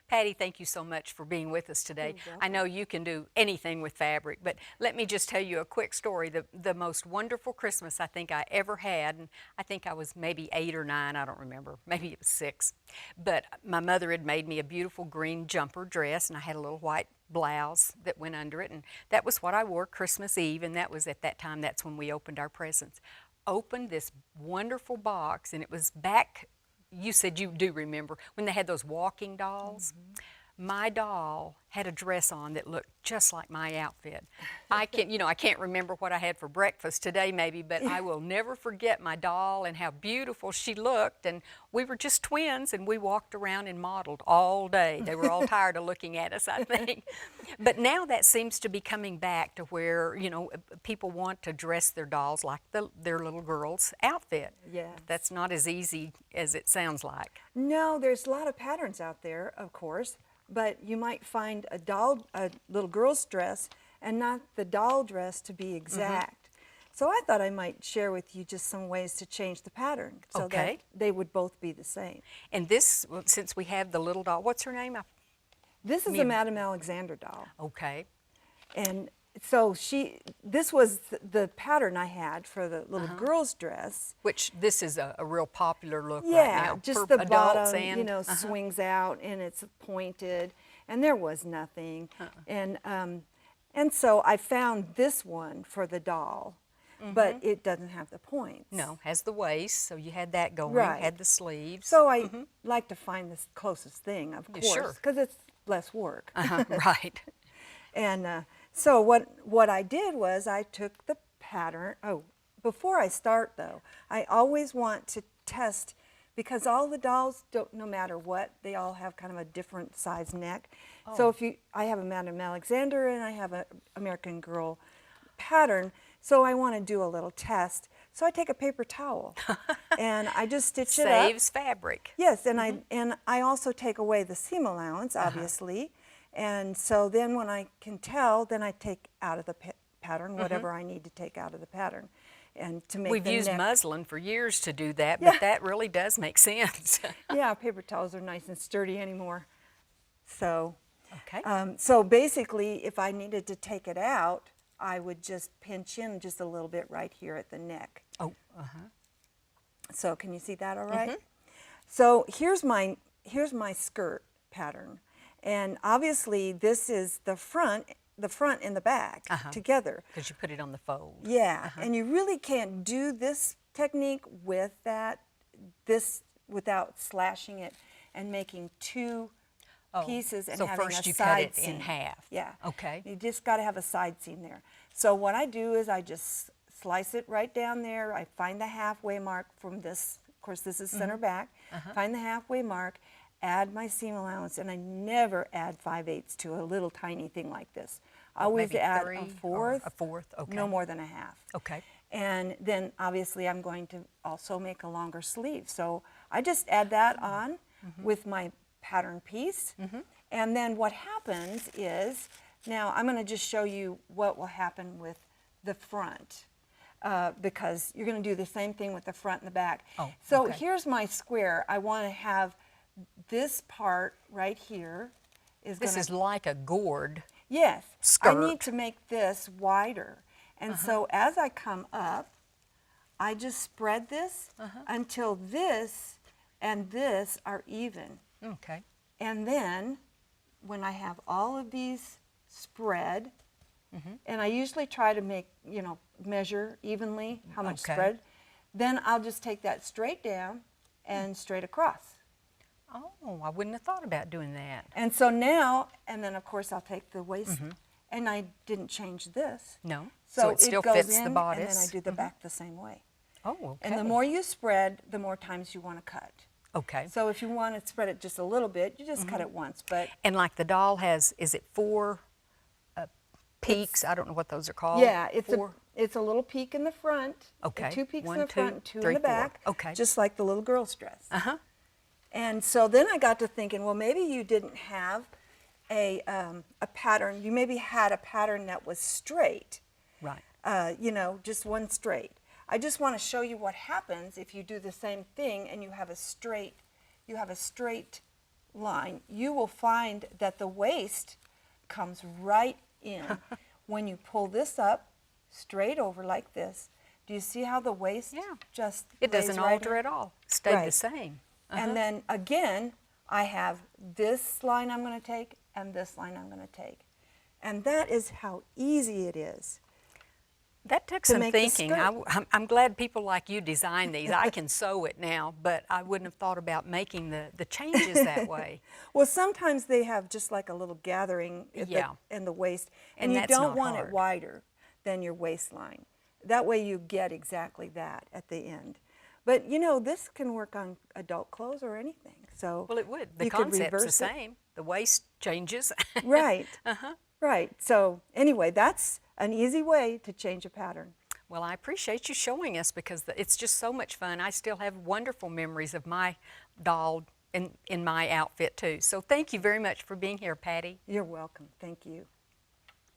Patty, thank you so much for being with us today. You're I welcome. know you can do anything with fabric, but let me just tell you a quick story. The most wonderful Christmas I think I ever had, and I think I was maybe 8 or 9, I don't remember, maybe it was 6, but my mother had made me a beautiful green jumper dress, and I had a little white blouse that went under it, and that was what I wore Christmas Eve, and that was at that time, that's when we opened our presents. Opened this wonderful box, and it was back, you said you do remember, when they had those walking dolls. My doll had a dress on that looked just like my outfit. I can't remember what I had for breakfast today maybe, but I will never forget my doll and how beautiful she looked. And we were just twins, and we walked around and modeled all day. They were all tired of looking at us, I think. But now that seems to be coming back to where, people want to dress their dolls like their little girl's outfit. Yes. That's not as easy as it sounds like. No, there's a lot of patterns out there, of course, but you might find a little girl's dress and not the doll dress to be exact. So I thought I might share with you just some ways to change the pattern so that they would both be the same. And this, well, since we have the little doll, what's her name? This is a Madame Alexander doll. Okay. And so this was the pattern I had for the little girl's dress. Which this is a real popular look right Yeah, now just for the adults bottom, and swings out and it's pointed, and there was nothing. And so I found this one for the doll, but it doesn't have the points. No, has the waist, so you had that going, Right. had the sleeves. So I like to find the closest thing, of Yeah, course, sure. because it's less work. Right. And so what I did was I took the pattern. Oh, before I start though, I always want to test, because all the dolls, no matter what, they all have kind of a different size neck. So I have a Madame Alexander and I have an American Girl pattern, so I want to do a little test. So I take a paper towel and I just stitch it up. Saves fabric. Yes, and I also take away the seam allowance, obviously. And so then when I can tell, then I take out of the pattern whatever I need to take out of the pattern. And to make We've the used neck. muslin for years to do that, Yeah. but that really does make sense. Yeah, paper towels are nice and sturdy anymore. So, Okay. so basically, if I needed to take it out, I would just pinch in just a little bit right here at the neck. Oh, So can you see that all right? So here's my skirt pattern. And obviously this is the front and the back together. because you put it on the fold. Yeah, and you really can't do this technique without slashing it and making two pieces and so having first a you cut side it in seam. half. Yeah. Okay. You just got to have a side seam there. So what I do is I just slice it right down there. I find the halfway mark from this. Of course, this is center back. Find the halfway mark, add my seam allowance, and I never add 5/8 to a little tiny thing like this. I always Maybe add 3 a or fourth. a fourth, okay. No more than a half. Okay. And then obviously I'm going to also make a longer sleeve. So I just add that on with my pattern piece. And then what happens is, now I'm going to just show you what will happen with the front. Because you're going to do the same thing with the front and the back. Oh, so okay. here's my square. I want to have this part right here is going This to... is like a gourd. Yes, skirt. I need to make this wider. And so as I come up, I just spread this until this and this are even. Okay. And then when I have all of these spread, and I usually try to make, measure evenly how much Okay. spread, then I'll just take that straight down and straight across. Oh, I wouldn't have thought about doing that. And so now, and then of course I'll take the waist, and I didn't change this. No. So it still goes fits in, the bodice. and then I do the back the same way. Oh, okay. And the more you spread, the more times you want to cut. Okay. So if you want to spread it just a little bit, you just cut it once. But And like the doll has, is it 4 peaks? I don't know what those are called. yeah, Four? it's a little peak in the front. Okay. 2 peaks One, in the two, front, 2 three, in the four. back. Okay. Just like the little girl's dress. Uh-huh. And so then I got to thinking, well, maybe you didn't have a pattern. You maybe had a pattern that was straight. Right. Just one straight. I just want to show you what happens if you do the same thing and you have a straight line, you will find that the waist comes right in. When you pull this up straight over like this, do you see how the waist just It lays doesn't right alter in? at all. Stayed the Right. same. And then again, I have this line I'm going to take and this line I'm going to take. And that is how easy it is. That took to some make the thinking. skirt. I'm glad people like you design these. I can sew it now, but I wouldn't have thought about making the changes that way. Well, sometimes they have just like a little gathering at Yeah. in the waist, And and you that's don't not want hard. it wider than your waistline. That way you get exactly that at the end. But you know, this can work on adult clothes or anything. So Well, it would. The you could concept's the reverse it. same. The waist changes. Right. Right. So anyway, that's an easy way to change a pattern. Well, I appreciate you showing us because it's just so much fun. I still have wonderful memories of my doll in my outfit too. So thank you very much for being here, Patty. You're welcome. Thank you.